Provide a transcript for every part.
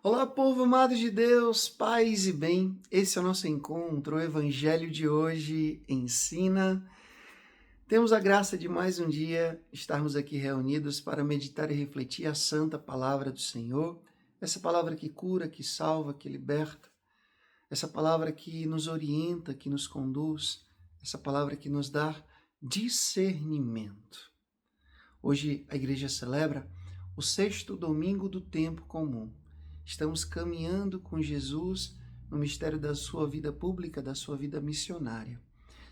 Olá, povo amado de Deus, paz e bem. Esse é o nosso encontro. O Evangelho de hoje ensina. Temos a graça de mais um dia estarmos aqui reunidos para meditar e refletir a santa palavra do Senhor. Essa palavra que cura, que salva, que liberta. Essa palavra que nos orienta, que nos conduz. Essa palavra que nos dá discernimento. Hoje a igreja celebra o sexto domingo do tempo comum. Estamos caminhando com Jesus no mistério da sua vida pública, da sua vida missionária.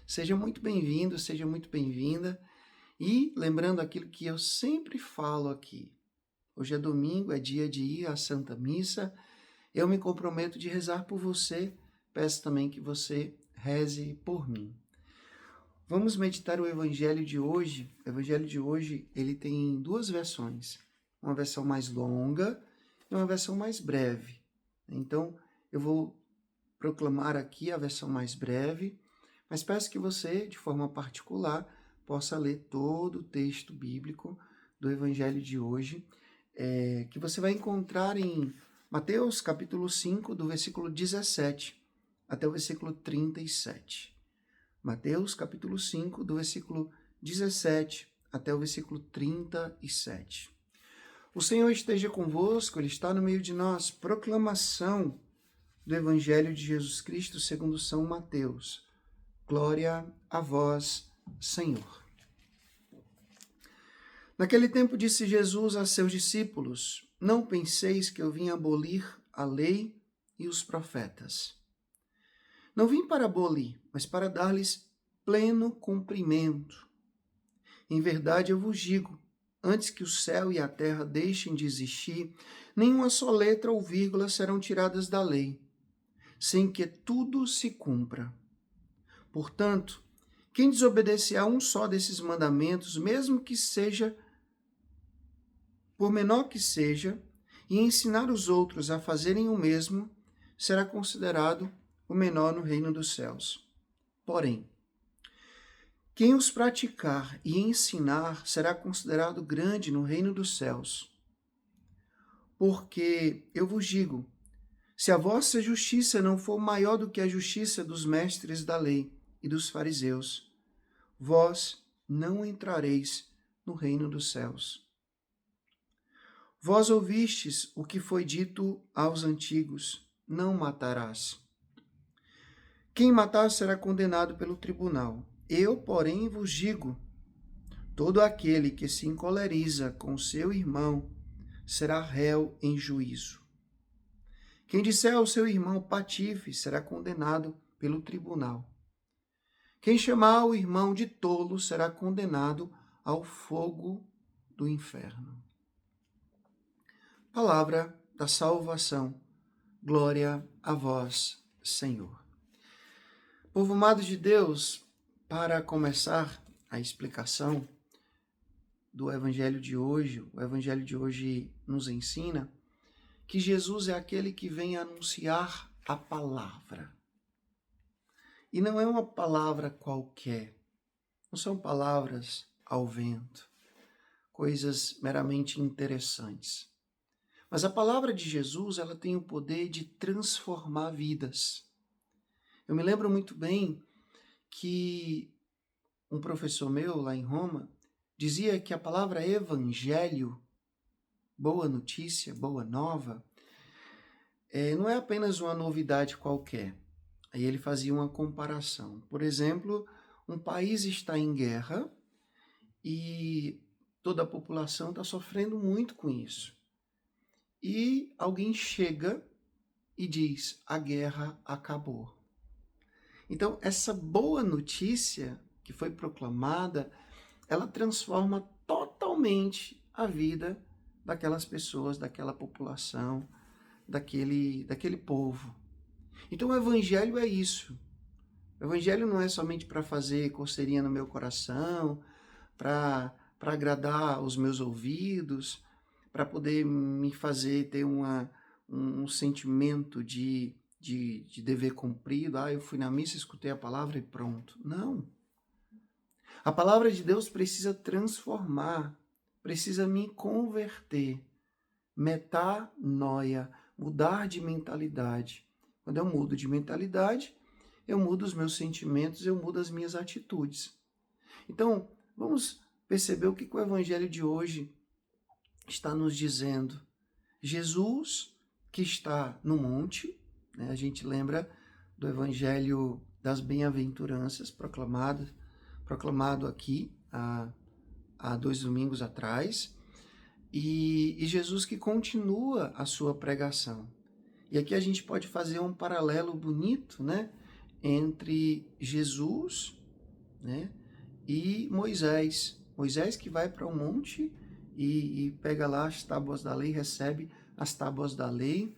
Seja muito bem-vindo, seja muito bem-vinda. E lembrando aquilo que eu sempre falo aqui. Hoje é domingo, é dia de ir à Santa Missa. Eu me comprometo de rezar por você. Peço também que você reze por mim. Vamos meditar o Evangelho de hoje. O Evangelho de hoje, ele tem duas versões. Uma versão mais longa e uma versão mais breve. Então, eu vou proclamar aqui a versão mais breve, mas peço que você, de forma particular, possa ler todo o texto bíblico do Evangelho de hoje, que você vai encontrar em Mateus capítulo 5, do versículo 17 até o versículo 37. Mateus capítulo 5, do versículo 17 até o versículo 37. O Senhor esteja convosco, Ele está no meio de nós. Proclamação do Evangelho de Jesus Cristo segundo São Mateus. Glória a vós, Senhor. Naquele tempo disse Jesus a seus discípulos: Não penseis que eu vim abolir a lei e os profetas. Não vim para abolir, mas para dar-lhes pleno cumprimento. Em verdade eu vos digo, antes que o céu e a terra deixem de existir, nenhuma só letra ou vírgula serão tiradas da lei, sem que tudo se cumpra. Portanto, quem desobedecer a um só desses mandamentos, mesmo que seja, por menor que seja, e ensinar os outros a fazerem o mesmo, será considerado o menor no reino dos céus. Porém, quem os praticar e ensinar será considerado grande no reino dos céus. Porque eu vos digo, se a vossa justiça não for maior do que a justiça dos mestres da lei e dos fariseus, vós não entrareis no reino dos céus. Vós ouvistes o que foi dito aos antigos, não matarás. Quem matar será condenado pelo tribunal. Eu, porém, vos digo, todo aquele que se encoleriza com seu irmão será réu em juízo. Quem disser ao seu irmão patife será condenado pelo tribunal. Quem chamar o irmão de tolo será condenado ao fogo do inferno. Palavra da salvação. Glória a vós, Senhor. Povo amado de Deus, para começar a explicação do Evangelho de hoje, o Evangelho de hoje nos ensina que Jesus é aquele que vem anunciar a palavra. E não é uma palavra qualquer, não são palavras ao vento, coisas meramente interessantes. Mas a palavra de Jesus, ela tem o poder de transformar vidas. Eu me lembro muito bem que um professor meu lá em Roma dizia que a palavra evangelho, boa notícia, boa nova, não é apenas uma novidade qualquer. Aí ele fazia uma comparação. Por exemplo, um país está em guerra e toda a população está sofrendo muito com isso. E alguém chega e diz: a guerra acabou. Então, essa boa notícia que foi proclamada, ela transforma totalmente a vida daquelas pessoas, daquela população, daquele povo. Então, o evangelho é isso. O evangelho não é somente para fazer coceirinha no meu coração, para agradar os meus ouvidos, para poder me fazer ter um sentimento de dever cumprido. Eu fui na missa, escutei a palavra e pronto. Não. A palavra de Deus precisa transformar, precisa me converter. Metanoia, mudar de mentalidade. Quando eu mudo de mentalidade, eu mudo os meus sentimentos, eu mudo as minhas atitudes. Então, vamos perceber o que o evangelho de hoje está nos dizendo. Jesus, que está no monte, né? A gente lembra do evangelho das bem-aventuranças proclamado aqui há 2 domingos atrás, e Jesus que continua a sua pregação. E aqui a gente pode fazer um paralelo bonito, né, entre Jesus, né, e Moisés. Moisés que vai para o monte e pega lá as tábuas da lei, recebe as tábuas da lei.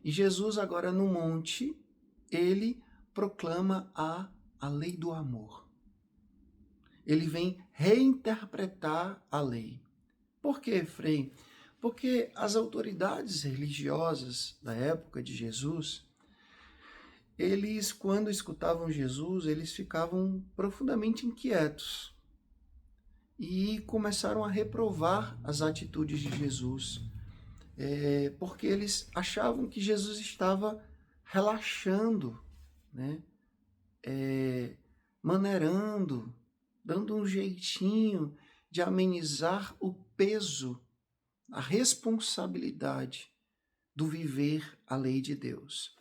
E Jesus agora no monte, ele proclama a lei do amor. Ele vem reinterpretar a lei. Por quê, Frei? Porque as autoridades religiosas da época de Jesus, eles, quando escutavam Jesus, eles ficavam profundamente inquietos e começaram a reprovar as atitudes de Jesus, porque eles achavam que Jesus estava relaxando, né? Maneirando, dando um jeitinho de amenizar o peso, a responsabilidade do viver a lei de Deus.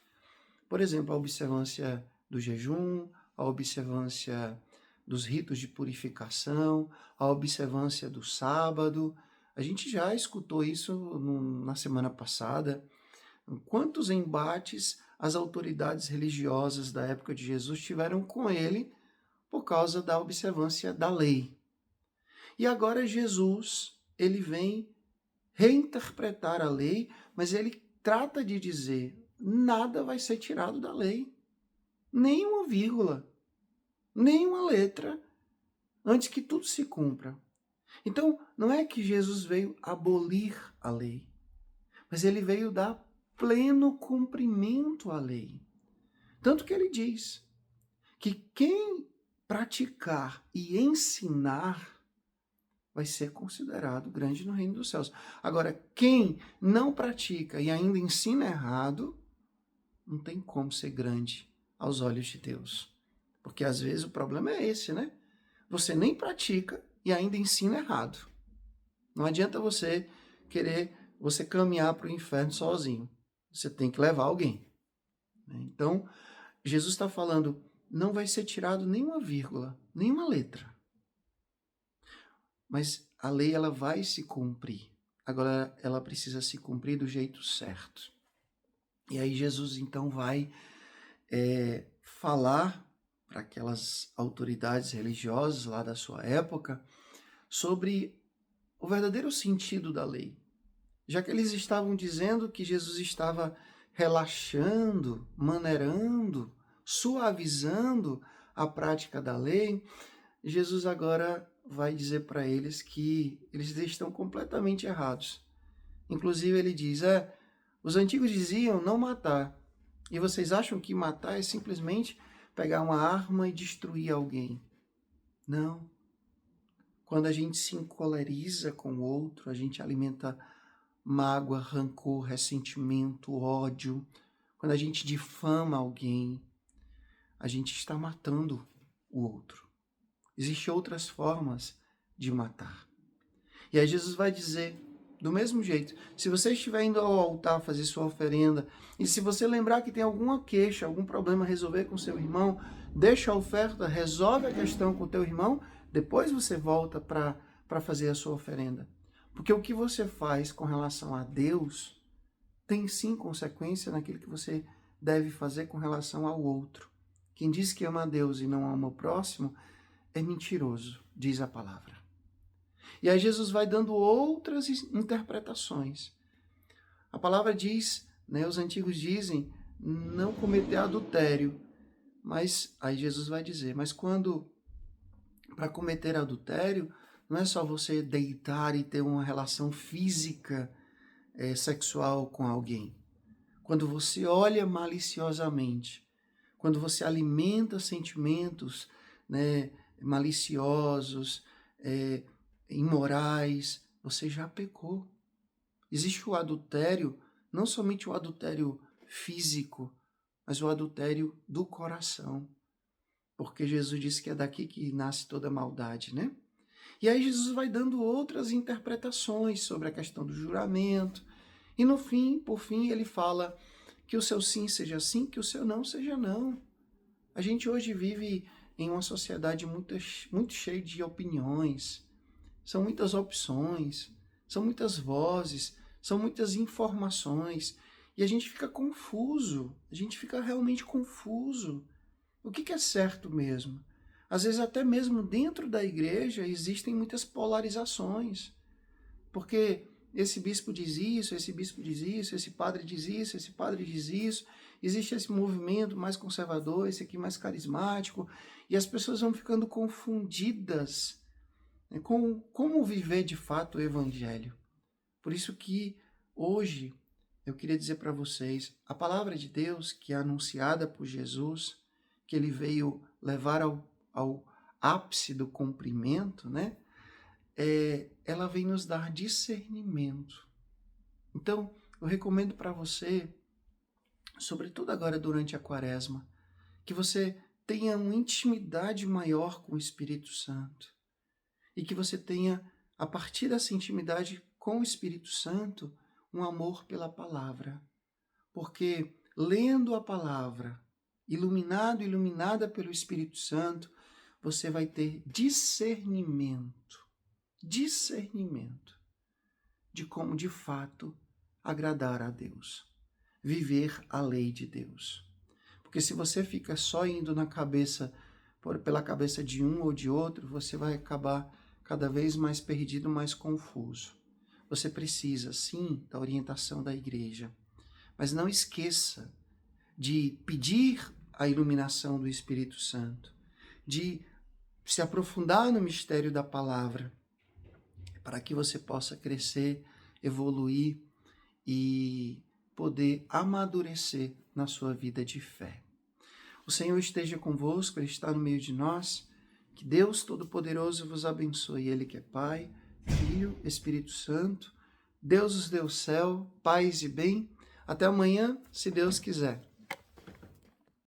Por exemplo, a observância do jejum, a observância dos ritos de purificação, a observância do sábado. A gente já escutou isso na semana passada. Quantos embates as autoridades religiosas da época de Jesus tiveram com ele por causa da observância da lei. E agora Jesus, ele vem reinterpretar a lei, mas ele trata de dizer: nada vai ser tirado da lei, nem uma vírgula, nem uma letra, antes que tudo se cumpra. Então, não é que Jesus veio abolir a lei, mas ele veio dar pleno cumprimento à lei. Tanto que ele diz que quem praticar e ensinar vai ser considerado grande no reino dos céus. Agora, quem não pratica e ainda ensina errado, não tem como ser grande aos olhos de Deus. Porque às vezes o problema é esse, né? Você nem pratica e ainda ensina errado. Não adianta você caminhar para o inferno sozinho. Você tem que levar alguém. Então, Jesus está falando, não vai ser tirado nenhuma vírgula, nenhuma letra. Mas a lei ela vai se cumprir. Agora ela precisa se cumprir do jeito certo. E aí Jesus então vai falar para aquelas autoridades religiosas lá da sua época sobre o verdadeiro sentido da lei. Já que eles estavam dizendo que Jesus estava relaxando, maneirando, suavizando a prática da lei, Jesus agora vai dizer para eles que eles estão completamente errados. Inclusive ele diz, os antigos diziam não matar. E vocês acham que matar é simplesmente pegar uma arma e destruir alguém? Não. Quando a gente se encoleriza com o outro, a gente alimenta mágoa, rancor, ressentimento, ódio. Quando a gente difama alguém, a gente está matando o outro. Existem outras formas de matar. E aí Jesus vai dizer, do mesmo jeito, se você estiver indo ao altar fazer sua oferenda, e se você lembrar que tem alguma queixa, algum problema a resolver com seu irmão, deixa a oferta, resolve a questão com o teu irmão, depois você volta para fazer a sua oferenda. Porque o que você faz com relação a Deus tem sim consequência naquilo que você deve fazer com relação ao outro. Quem diz que ama a Deus e não ama o próximo é mentiroso, diz a palavra. E aí Jesus vai dando outras interpretações. A palavra diz, os antigos dizem, não cometer adultério. Mas aí Jesus vai dizer, mas para cometer adultério, não é só você deitar e ter uma relação física, sexual com alguém. Quando você olha maliciosamente, quando você alimenta sentimentos, maliciosos, imorais, você já pecou. Existe o adultério não somente o adultério físico, mas o adultério do coração. Porque Jesus disse que é daqui que nasce toda maldade, né? E aí Jesus vai dando outras interpretações sobre a questão do juramento. E no fim, por fim, ele fala que o seu sim seja sim, que o seu não seja não. A gente hoje vive em uma sociedade muito cheia de opiniões, são muitas opções, são muitas vozes, são muitas informações, e a gente fica confuso, a gente fica realmente confuso. O que é certo mesmo? Às vezes até mesmo dentro da igreja existem muitas polarizações, porque esse bispo diz isso, esse bispo diz isso, esse padre diz isso, esse padre diz isso, existe esse movimento mais conservador, esse aqui mais carismático, e as pessoas vão ficando confundidas, né, com como viver de fato o evangelho. Por isso que hoje eu queria dizer para vocês, a palavra de Deus que é anunciada por Jesus, que ele veio levar ao ápice do cumprimento, né? Ela vem nos dar discernimento. Então, eu recomendo para você, sobretudo agora durante a quaresma, que você tenha uma intimidade maior com o Espírito Santo e que você tenha, a partir dessa intimidade com o Espírito Santo, um amor pela palavra. Porque lendo a palavra, iluminada pelo Espírito Santo, você vai ter discernimento de como de fato agradar a Deus, viver a lei de Deus. Porque se você fica só indo pela cabeça de um ou de outro, você vai acabar cada vez mais perdido, mais confuso. Você precisa, sim, da orientação da igreja, mas não esqueça de pedir a iluminação do Espírito Santo, de se aprofundar no mistério da palavra, para que você possa crescer, evoluir e poder amadurecer na sua vida de fé. O Senhor esteja convosco, Ele está no meio de nós. Que Deus Todo-Poderoso vos abençoe. Ele que é Pai, Filho, Espírito Santo. Deus os dê o céu, paz e bem. Até amanhã, se Deus quiser.